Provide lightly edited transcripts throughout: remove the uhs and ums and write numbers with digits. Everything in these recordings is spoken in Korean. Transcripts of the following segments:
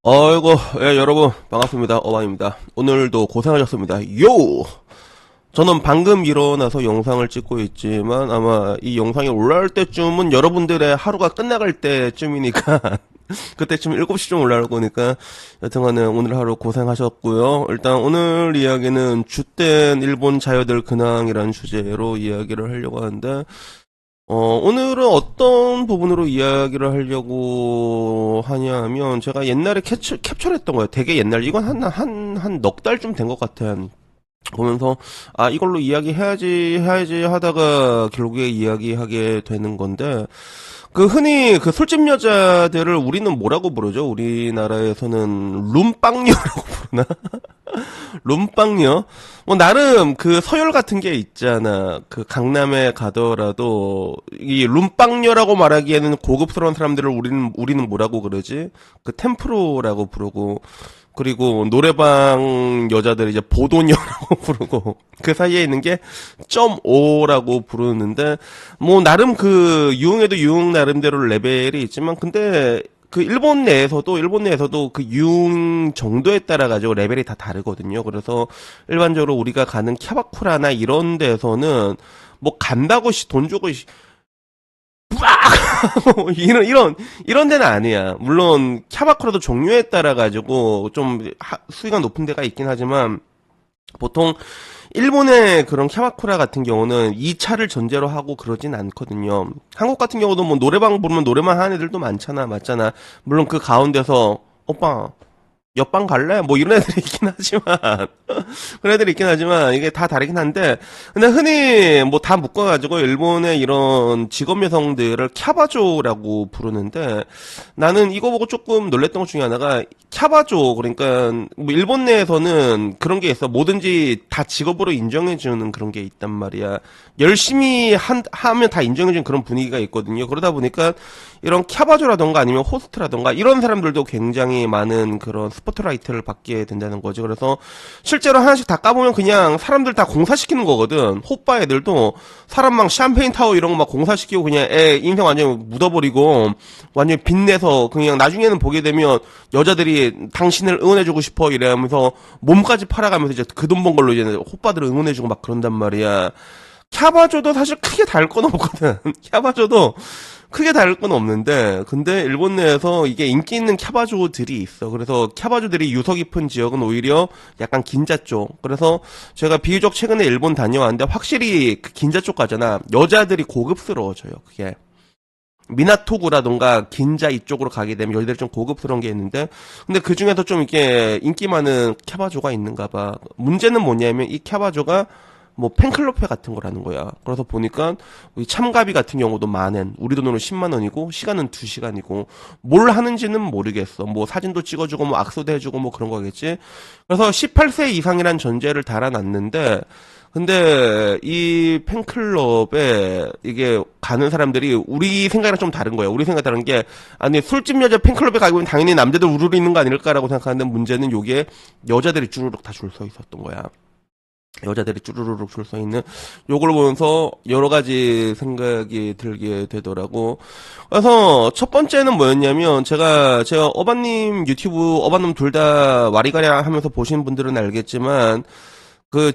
아이고, 예, 여러분, 반갑습니다. 어반입니다. 오늘도 고생하셨습니다. 요! 저는 방금 일어나서 영상을 찍고 있지만 아마 이 영상이 올라올 때쯤은 여러분들의 하루가 끝나갈 때쯤이니까 그때쯤 7시쯤 올라올 거니까 여튼간에 오늘 하루 고생하셨고요. 일단 오늘 이야기는 죗된 일본 자녀들 근황이라는 주제로 이야기를 하려고 하는데 오늘은 어떤 부분으로 이야기를 하려고 하냐면, 제가 옛날에 캡처했던 거예요. 되게 옛날, 이건 한 넉 달쯤 된 것 같아. 보면서, 이걸로 해야지 하다가 결국에 이야기하게 되는 건데, 흔히 술집 여자들을 우리는 뭐라고 부르죠? 우리나라에서는 룸빵녀라고 부르나? 룸빵녀? 나름 서열 같은 게 있잖아. 강남에 가더라도, 이 룸빵녀라고 말하기에는 고급스러운 사람들을 우리는 뭐라고 그러지? 템프로라고 부르고, 그리고 노래방 여자들 이제 보도녀라고 부르고, 그 사이에 있는 게 .5라고 부르는데, 나름 유흥에도 유흥 나름대로 레벨이 있지만, 근데, 일본 내에서도 유흥 정도에 따라 가지고 레벨이 다 다르거든요. 그래서 일반적으로 우리가 가는 캬바쿠라나 이런 데서는 간다고 돈 주고 이런 데는 아니야. 물론 캬바쿠라도 종류에 따라 가지고 좀 수위가 높은 데가 있긴 하지만 보통 일본의 그런 캬바쿠라 같은 경우는 2차를 전제로 하고 그러진 않거든요. 한국 같은 경우도 노래방 부르면 노래만 하는 애들도 많잖아, 맞잖아. 물론 그 가운데서 오빠 옆방 갈래? 이런 애들이 있긴 하지만 그런 애들이 있긴 하지만 이게 다 다르긴 한데, 근데 흔히 다 묶어가지고 일본의 이런 직업 여성들을 캬바조라고 부르는데, 나는 이거 보고 조금 놀랬던 것 중에 하나가 캬바조, 그러니까 일본 내에서는 그런 게 있어. 뭐든지 다 직업으로 인정해주는 그런 게 있단 말이야. 열심히 하면 다 인정해주는 그런 분위기가 있거든요. 그러다 보니까 이런 캬바조라던가 아니면 호스트라던가 이런 사람들도 굉장히 많은 그런 스포트라이트를 받게 된다는 거지. 그래서 실제로 하나씩 다 까보면 그냥 사람들 다 공사시키는 거거든. 호빠 애들도 사람 막 샴페인 타워 이런 거 막 공사시키고 그냥 인생 완전 묻어버리고 완전 빚내서 그냥 나중에는 보게 되면 여자들이 당신을 응원해주고 싶어 이러면서 몸까지 팔아가면서 이제 그 돈 번 걸로 이제 호빠들을 응원해주고 막 그런단 말이야. 캬바조도 사실 크게 다를 건 없거든. 캬바조도 크게 다를 건 없는데, 근데 일본 내에서 이게 인기 있는 캬바조들이 있어. 그래서 캬바조들이 유서 깊은 지역은 오히려 약간 긴자 쪽. 그래서 제가 비교적 최근에 일본 다녀왔는데 확실히 긴자 쪽 가잖아. 여자들이 고급스러워져요. 그게. 미나토구라던가 긴자 이쪽으로 가게 되면 여자들이 좀 고급스러운 게 있는데, 근데 그 중에서 좀 이렇게 인기 많은 캬바조가 있는가 봐. 문제는 뭐냐면 이 캬바조가 팬클럽회 같은 거라는 거야. 그래서 보니까 참가비 같은 경우도 만엔, 우리 돈으로 10만 원이고 시간은 2시간이고 뭘 하는지는 모르겠어. 사진도 찍어주고 악수도 해주고 그런 거겠지. 그래서 18세 이상이란 전제를 달아놨는데, 근데 이 팬클럽에 이게 가는 사람들이 우리 생각이랑 좀 다른 거예요. 우리 생각 다른 게, 아니 술집 여자 팬클럽에 가면 당연히 남자들 우르르 있는 거 아닐까라고 생각하는데, 문제는 요게 여자들이 주르륵 다 줄 서 있었던 거야. 여자들이 쭈루루룩 줄 서 있는, 요걸 보면서 여러 가지 생각이 들게 되더라고. 그래서 첫 번째는 뭐였냐면, 제가 어반님 유튜브, 어반님 둘 다 와리가리 하면서 보신 분들은 알겠지만,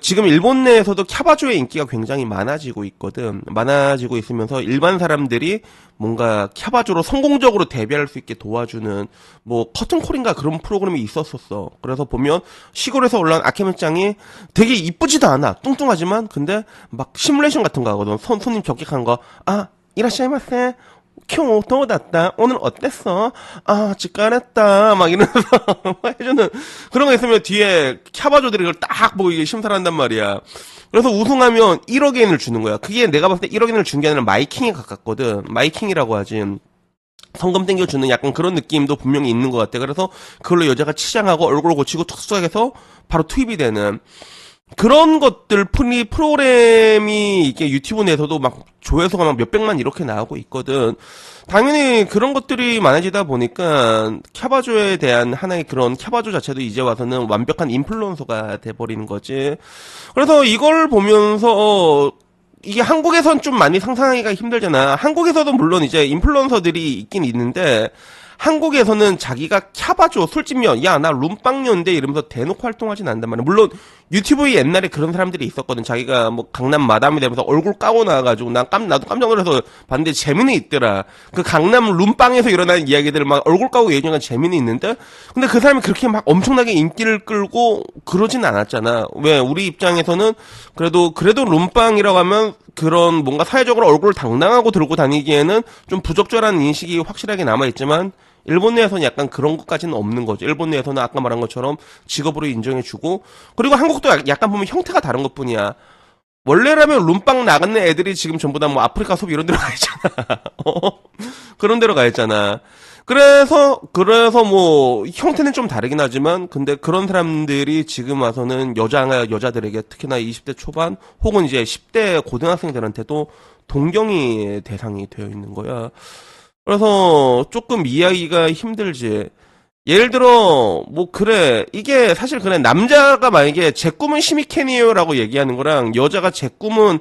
지금 일본 내에서도 캬바조의 인기가 굉장히 많아지고 있거든. 많아지고 있으면서 일반 사람들이 뭔가 캬바조로 성공적으로 데뷔할 수 있게 도와주는 커튼콜인가 그런 프로그램이 있었었어. 그래서 보면 시골에서 올라온 아케메짱이 되게 이쁘지도 않아. 뚱뚱하지만 근데 막 시뮬레이션 같은 거 하거든. 손님 접객한 거. 이라시마세. 큐, 도우das다. 오늘 어땠어? 직관했다. 막 이러면서 해주는 그런 거 있으면 뒤에 캬바조들이 그걸 딱 보고 이게 심사를 한단 말이야. 그래서 우승하면 1억 엔을 주는 거야. 그게 내가 봤을 때 1억 엔을 준 게 아니라 마이킹에 가깝거든. 마이킹이라고 하지. 성금 땡겨주는 약간 그런 느낌도 분명히 있는 것 같아. 그래서 그걸로 여자가 치장하고 얼굴 고치고 툭툭해서 바로 투입이 되는 그런 것들 프로그램이 이게 유튜브 내에서도 막 조회수가 막 몇백만 이렇게 나오고 있거든. 당연히 그런 것들이 많아지다 보니까 캬바조에 대한 하나의 그런 캬바조 자체도 이제 와서는 완벽한 인플루언서가 돼버리는 거지. 그래서 이걸 보면서 이게 한국에선 좀 많이 상상하기가 힘들잖아. 한국에서도 물론 이제 인플루언서들이 있긴 있는데 한국에서는 자기가 캬바조 술집년, 야, 나 룸빵년인데 이러면서 대놓고 활동하진 않단 말이야. 물론 유튜브에 옛날에 그런 사람들이 있었거든. 자기가 뭐 강남 마담이 되면서 얼굴 까고 나와가지고 나도 깜짝 놀라서 봤는데 재미는 있더라. 그 강남 룸빵에서 일어나는 이야기들 막 얼굴 까고 얘기하는 재미는 있는데, 근데 그 사람이 그렇게 막 엄청나게 인기를 끌고 그러진 않았잖아. 왜? 우리 입장에서는 그래도 룸빵이라고 하면 그런 뭔가 사회적으로 얼굴을 당당하고 들고 다니기에는 좀 부적절한 인식이 확실하게 남아있지만, 일본 내에서는 약간 그런 것까지는 없는 거죠. 일본 내에서는 아까 말한 것처럼 직업으로 인정해주고, 그리고 한국도 약간 보면 형태가 다른 것 뿐이야. 원래라면 룸빵 나가는 애들이 지금 전부 다 뭐 아프리카 숲 이런 데로 가 있잖아. 그런 데로 가 있잖아. 그래서 뭐 형태는 좀 다르긴 하지만, 근데 그런 사람들이 지금 와서는 여자들에게 특히나 20대 초반 혹은 이제 10대 고등학생들한테도 동경의 대상이 되어 있는 거야. 그래서 조금 이해하기가 힘들지. 예를 들어 뭐 그래, 이게 사실 그래, 남자가 만약에 제 꿈은 시미켄이에요라고 얘기하는 거랑 여자가 제 꿈은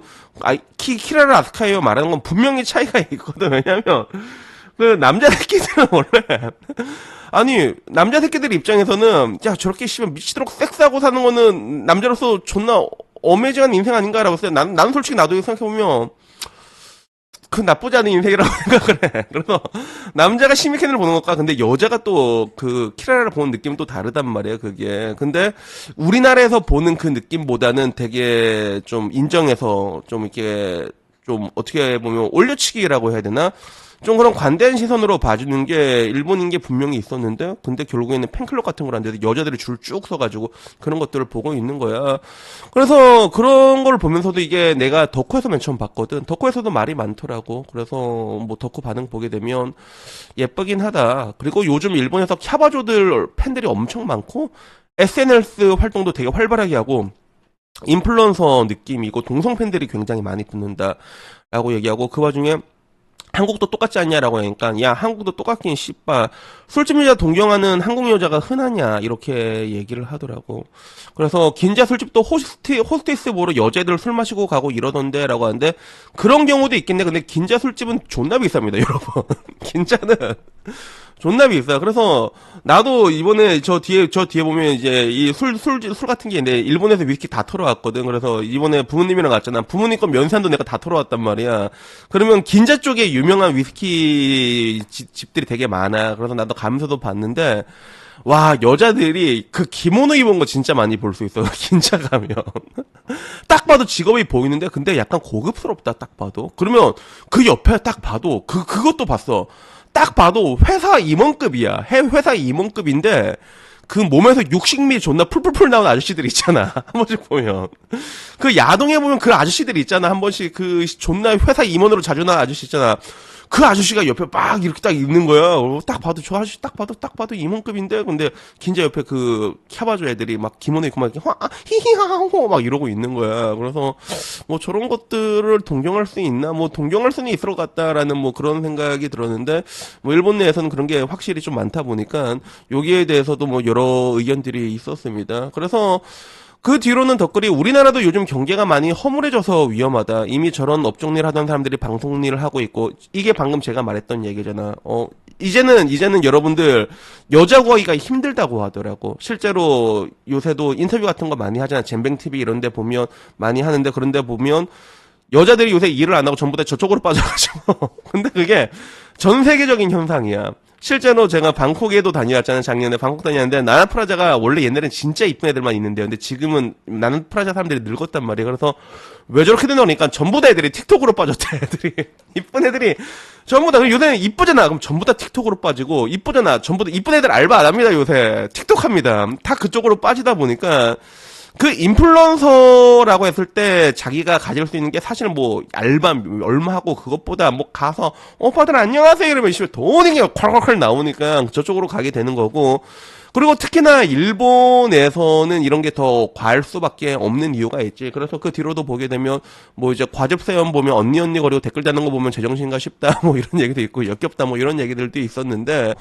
키라라 아스카예요 말하는 건 분명히 차이가 있거든. 왜냐면 그 남자 새끼들은 원래 아니 남자 새끼들 입장에서는 야, 저렇게 씨발 미치도록 섹스하고 사는 거는 남자로서 존나 어메이징한 인생 아닌가라고 했어요. 나는 솔직히 나도 생각해보면 그 나쁘지 않은 인생이라고 생각을 해. 그래서 남자가 시미켄을 보는 것과 근데 여자가 또 그 키라라를 보는 느낌은 또 다르단 말이에요, 그게. 근데 우리나라에서 보는 그 느낌보다는 되게 좀 인정해서 좀 이렇게 좀 어떻게 보면 올려치기라고 해야 되나? 좀 그런 관대한 시선으로 봐주는 게 일본인 게 분명히 있었는데, 근데 결국에는 팬클럽 같은 걸 하는데 여자들이 줄 쭉 서가지고 그런 것들을 보고 있는 거야. 그래서 그런 걸 보면서도 이게 내가 덕후에서 맨 처음 봤거든. 덕후에서도 말이 많더라고. 그래서 뭐 덕후 반응 보게 되면 예쁘긴 하다. 그리고 요즘 일본에서 캬바조들 팬들이 엄청 많고 SNS 활동도 되게 활발하게 하고 인플루언서 느낌이고 동성 팬들이 굉장히 많이 붙는다라고 얘기하고, 그 와중에 한국도 똑같지 않냐라고 하니까, 야, 한국도 똑같긴 씨발, 술집 여자 동경하는 한국 여자가 흔하냐 이렇게 얘기를 하더라고. 그래서 긴자 술집도 호스테이스 보러 여자애들 술 마시고 가고 이러던데라고 하는데, 그런 경우도 있겠네. 근데 긴자 술집은 존나 비쌉니다, 여러분. 긴자는 존나 비싸. 그래서 나도 이번에 저 뒤에 보면 이제 이 술 같은 게 있는데, 일본에서 위스키 다 털어왔거든. 그래서 이번에 부모님이랑 갔잖아. 부모님 건 면세한도 내가 다 털어왔단 말이야. 그러면 긴자 쪽에 유명한 위스키 집들이 되게 많아. 그래서 나도 가면서도 봤는데, 와, 여자들이 그 기모노 입은 거 진짜 많이 볼 수 있어. 긴자 가면. 딱 봐도 직업이 보이는데, 근데 약간 고급스럽다, 딱 봐도. 그러면 그 옆에 딱 봐도, 그것도 봤어. 딱 봐도 회사 임원급이야. 회사 임원급인데, 그 몸에서 육식미 존나 풀풀풀 나오는 아저씨들 있잖아. 한 번씩 보면. 그 야동에 보면 그 아저씨들 있잖아. 한 번씩 그 존나 회사 임원으로 자주 나온 아저씨 있잖아. 그 아저씨가 옆에 막 이렇게 딱 있는 거야. 딱 봐도 저 아저씨 딱 봐도 임원급인데, 근데 긴자 옆에 그 캬바조 애들이 막 기모노 입고 막 이렇게 히히하호 막 이러고 있는 거야. 그래서 뭐 저런 것들을 동경할 수 있나? 뭐 동경할 수는 있을 것 같다라는 뭐 그런 생각이 들었는데, 뭐 일본 내에서는 그런 게 확실히 좀 많다 보니까 여기에 대해서도 뭐 여러 의견들이 있었습니다. 그래서 그 뒤로는 덧글이 우리나라도 요즘 경계가 많이 허물해져서 위험하다. 이미 저런 업종 일 하던 사람들이 방송 일을 하고 있고, 이게 방금 제가 말했던 얘기잖아. 이제는 여러분들 여자 구하기가 힘들다고 하더라고. 실제로 요새도 인터뷰 같은 거 많이 하잖아. 잼뱅 TV 이런 데 보면 많이 하는데, 그런데 보면 여자들이 요새 일을 안 하고 전부 다 저쪽으로 빠져가지고. 근데 그게 전 세계적인 현상이야. 실제로 제가 방콕에도 다녀왔잖아요. 작년에 방콕 다녔는데, 나나프라자가 원래 옛날엔 진짜 이쁜 애들만 있는데요. 근데 지금은 나나프라자 사람들이 늙었단 말이에요. 그래서 왜 저렇게 되나 그러니까 전부 다 애들이 틱톡으로 빠졌대. 애들이 이쁜 애들이 전부 다. 요새는 이쁘잖아. 그럼 전부 다 틱톡으로 빠지고, 이쁘잖아. 전부 다 이쁜 애들 알바 안 합니다. 요새 틱톡 합니다. 다 그쪽으로 빠지다 보니까, 그 인플루언서라고 했을 때 자기가 가질 수 있는 게 사실 뭐 알바 얼마 하고, 그것보다 뭐 가서 오빠들 안녕하세요 이러면 돈이 콸콸콸 나오니까 저쪽으로 가게 되는 거고, 그리고 특히나 일본에서는 이런 게 더 과할 수밖에 없는 이유가 있지. 그래서 그 뒤로도 보게 되면 뭐 이제 과즙세연 보면 언니 거리고 댓글 다는 거 보면 제정신가 싶다 뭐 이런 얘기도 있고, 역겹다 뭐 이런 얘기들도 있었는데,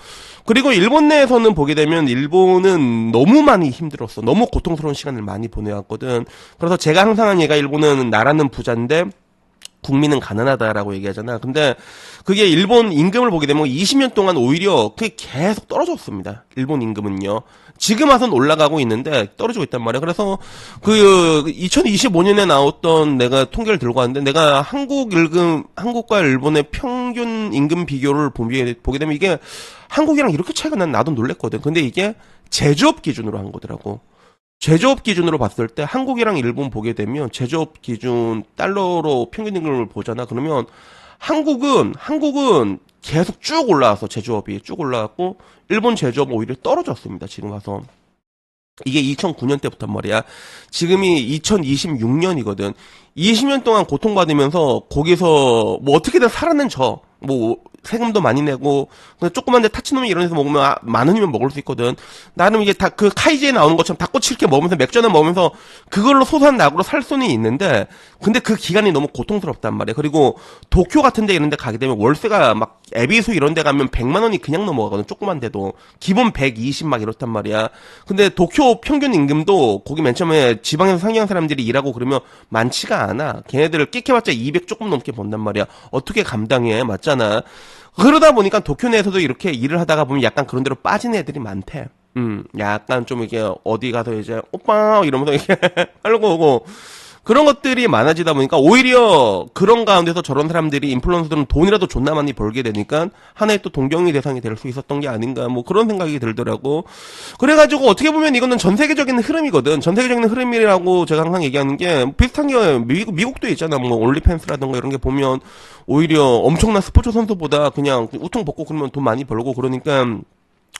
그리고 일본 내에서는 보게 되면 일본은 너무 많이 힘들었어. 너무 고통스러운 시간을 많이 보내왔거든. 그래서 제가 항상 한 얘기가, 일본은 나라는 부자인데 국민은 가난하다라고 얘기하잖아. 근데 그게 일본 임금을 보게 되면 20년 동안 오히려 그게 계속 떨어졌습니다. 일본 임금은요. 지금 와선 올라가고 있는데 떨어지고 있단 말이야. 그래서 그 2025년에 나왔던 내가 통계를 들고 왔는데 내가 한국과 일본의 평균 임금 비교를 보게 되면 이게 한국이랑 이렇게 차이가 나도 놀랬거든. 근데 이게 제조업 기준으로 한 거더라고. 제조업 기준으로 봤을 때 한국이랑 일본 보게 되면 제조업 기준 달러로 평균 임금을 보잖아. 그러면 한국은 계속 쭉 올라와서 제조업이 쭉 올라왔고 일본 제조업은 오히려 떨어졌습니다. 지금 와서. 이게 2009년 때부터 말이야. 지금이 2026년이거든. 20년 동안 고통받으면서 거기서 뭐 어떻게든 살아낸 뭐 세금도 많이 내고 조그만 데 타치노미 이런 데서 먹으면 10,000원이면 먹을 수 있거든. 나는 이게 다 그 카이지에 나오는 것처럼 닭꼬치 이렇게 먹으면서 맥주 하나 먹으면서 그걸로 소소한 낙으로 살 수는 있는데 근데 그 기간이 너무 고통스럽단 말이야. 그리고 도쿄 같은 데 이런 데 가게 되면 월세가 막 에비수 이런 데 가면 100만 원이 그냥 넘어가거든. 조그만 데도 기본 120 막 이렇단 말이야. 근데 도쿄 평균 임금도 거기 맨 처음에 지방에서 상경한 사람들이 일하고 그러면 많지가 않아. 걔네들을 끼켜봤자 200 조금 넘게 번단 말이야. 어떻게 감당해? 맞잖아. 그러다 보니까 도쿄 내에서도 이렇게 일을 하다가 보면 약간 그런 데로 빠진 애들이 많대. 약간 좀 이게 어디 가서 이제 오빠 이러면서 이렇게 하려고 오고 그런 것들이 많아지다 보니까 오히려 그런 가운데서 저런 사람들이 인플루언서들은 돈이라도 존나 많이 벌게 되니까 하나의 또 동경의 대상이 될 수 있었던 게 아닌가 뭐 그런 생각이 들더라고. 그래가지고 어떻게 보면 이거는 전 세계적인 흐름이거든. 전 세계적인 흐름이라고 제가 항상 얘기하는 게 비슷한 게 미국도 있잖아. 뭐 올리팬스라든가 이런 게 보면 오히려 엄청난 스포츠 선수보다 그냥 우통 벗고 그러면 돈 많이 벌고 그러니까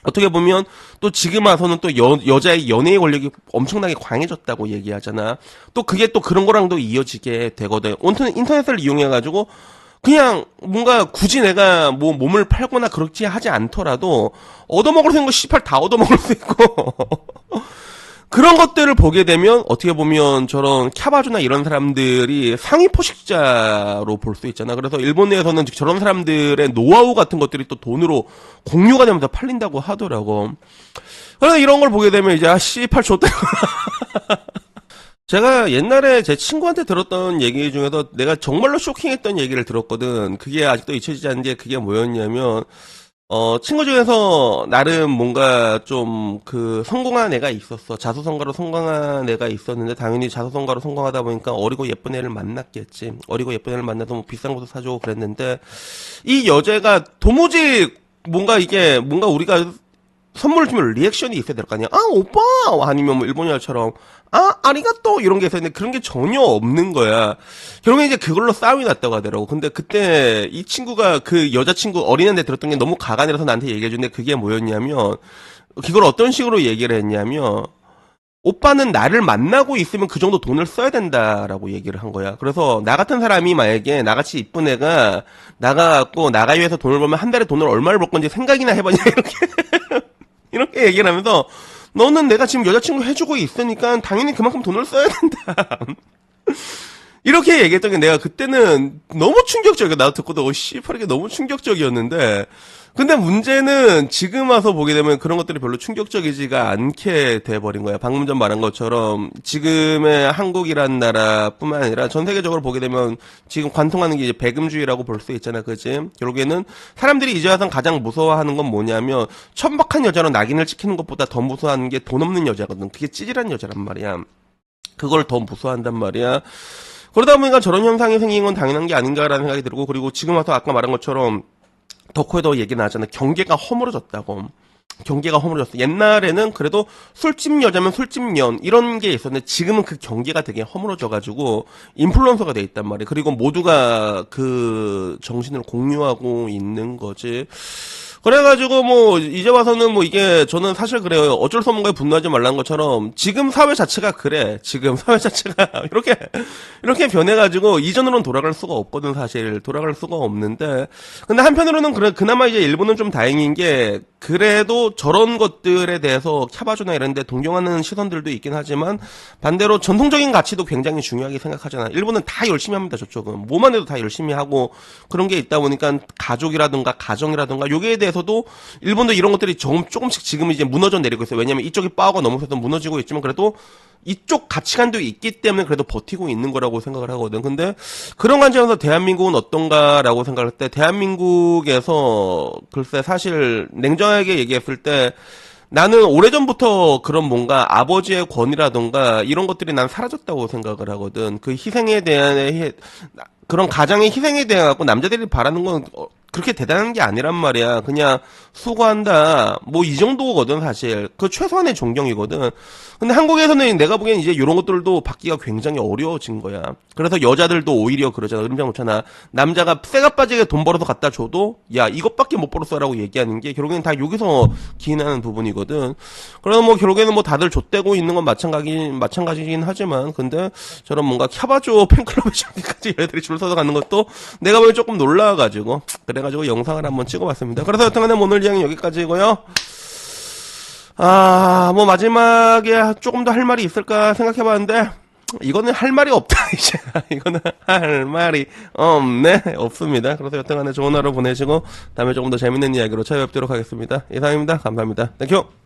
어떻게 보면 또 지금 와서는 또 여자의 연애의 권력이 엄청나게 강해졌다고 얘기하잖아. 또 그게 또 그런 거랑도 이어지게 되거든. 인터넷을 이용해가지고 그냥 뭔가 굳이 내가 뭐 몸을 팔거나 그렇지 하지 않더라도 얻어먹을 수 있는 거 씨발 다 얻어먹을 수 있고 그런 것들을 보게 되면 어떻게 보면 저런 캬바주나 이런 사람들이 상위 포식자로 볼 수 있잖아. 그래서 일본 내에서는 저런 사람들의 노하우 같은 것들이 또 돈으로 공유가 되면서 팔린다고 하더라고. 그래서 이런 걸 보게 되면 이제 씨발 좆대. 제가 옛날에 제 친구한테 들었던 얘기 중에서 내가 정말로 쇼킹했던 얘기를 들었거든. 그게 아직도 잊혀지지 않는 게 그게 뭐였냐면 친구 중에서 나름 뭔가 좀 성공한 애가 있었어. 자수성가로 성공한 애가 있었는데 당연히 자수성가로 성공하다 보니까 어리고 예쁜 애를 만났겠지. 어리고 예쁜 애를 만나서 뭐 비싼 것도 사주고 그랬는데 이 여자가 도무지 뭔가 우리가 선물을 주면 리액션이 있어야 될 거 아니야. 아, 오빠! 아니면 뭐 일본어처럼 아리가또! 이런 게 있었는데 그런 게 전혀 없는 거야. 결국에 이제 그걸로 싸움이 났다고 하더라고. 근데 그때 이 친구가 그 여자친구 어린애한테 들었던 게 너무 가관이라서 나한테 얘기해줬는데 그게 뭐였냐면 그걸 어떤 식으로 얘기를 했냐면 오빠는 나를 만나고 있으면 그 정도 돈을 써야 된다라고 얘기를 한 거야. 그래서 나 같은 사람이 만약에 나같이 이쁜 애가 나가갖고 나가기 위해서 돈을 벌면 한 달에 돈을 얼마를 벌 건지 생각이나 해봤냐 이렇게 얘기를 하면서 너는 내가 지금 여자친구 해주고 있으니까 당연히 그만큼 돈을 써야 된다. 이렇게 얘기했던 게 내가 그때는 너무 충격적이야. 나도 듣고도 씨발 이게 너무 충격적이었는데 근데 문제는 지금 와서 보게 되면 그런 것들이 별로 충격적이지가 않게 돼버린 거야. 방금 전 말한 것처럼 지금의 한국이란 나라뿐만 아니라 전 세계적으로 보게 되면 지금 관통하는 게 이제 배금주의라고 볼 수 있잖아. 그치? 결국에는 사람들이 이제 와서 가장 무서워하는 건 뭐냐면 천박한 여자로 낙인을 찍히는 것보다 더 무서워하는 게 돈 없는 여자거든. 그게 찌질한 여자란 말이야. 그걸 더 무서워한단 말이야. 그러다 보니까 저런 현상이 생긴 건 당연한 게 아닌가라는 생각이 들고 그리고 지금 와서 아까 말한 것처럼 덕후에도 얘기 나왔잖아. 경계가 허물어졌다고. 경계가 허물어졌어. 옛날에는 그래도 술집 여자면 술집 년 이런 게 있었는데 지금은 그 경계가 되게 허물어져가지고 인플루언서가 돼 있단 말이야. 그리고 모두가 그 정신을 공유하고 있는 거지. 그래가지고 뭐 이제 와서는 뭐 이게 저는 사실 그래요. 어쩔 수 없는 거에 분노하지 말라는 것처럼 지금 사회 자체가 그래. 지금 사회 자체가 이렇게 변해가지고 이전으로는 돌아갈 수가 없거든. 사실 돌아갈 수가 없는데 근데 한편으로는 그나마 이제 일본은 좀 다행인 게 그래도 저런 것들에 대해서 캬바주나 이런 데 동경하는 시선들도 있긴 하지만 반대로 전통적인 가치도 굉장히 중요하게 생각하잖아. 일본은 다 열심히 합니다. 저쪽은 뭐만 해도 다 열심히 하고 그런 게 있다 보니까 가족이라든가 가정이라든가 요게에 대해 대해서도 일본도 이런 것들이 조금씩 지금 이제 무너져 내리고 있어요. 왜냐면 이쪽이 파워가 너무 세서 무너지고 있지만 그래도 이쪽 가치관도 있기 때문에 그래도 버티고 있는 거라고 생각을 하거든. 근데 그런 관점에서 대한민국은 어떤가라고 생각할 때 대한민국에서 글쎄 사실 냉정하게 얘기했을 때 나는 오래전부터 그런 뭔가 아버지의 권위라던가 이런 것들이 난 사라졌다고 생각을 하거든. 그 희생에 대한 그런 가장의 희생에 대해 갖고 남자들이 바라는 건 그렇게 대단한 게 아니란 말이야. 그냥 수고한다. 뭐 이 정도거든 사실. 그 최소한의 존경이거든. 근데 한국에서는 내가 보기엔 이제 이런 것들도 받기가 굉장히 어려워진 거야. 그래서 여자들도 오히려 그러잖아. 음장 놓잖아. 남자가 쇠가 빠지게 돈 벌어서 갖다 줘도 야 이것밖에 못 벌었어라고 얘기하는 게 결국엔 다 여기서 기인하는 부분이거든. 그래서 뭐 결국에는 뭐 다들 좆대고 있는 건 마찬가지긴 하지만 근데 저런 뭔가 캬바조 팬클럽에 저기까지 얘들이 줄 서서 가는 것도 내가 보기엔 조금 놀라가지고 그래가지고 영상을 한번 찍어봤습니다. 그래서 여튼간에 오늘 이야기는 여기까지고요. 뭐 마지막에 조금 더 할 말이 있을까 생각해봤는데 이거는 할 말이 없다 이제 이거는 할 말이 없습니다. 그래서 여튼간에 좋은 하루 보내시고 다음에 조금 더 재밌는 이야기로 찾아뵙도록 하겠습니다. 이상입니다. 감사합니다. 땡큐.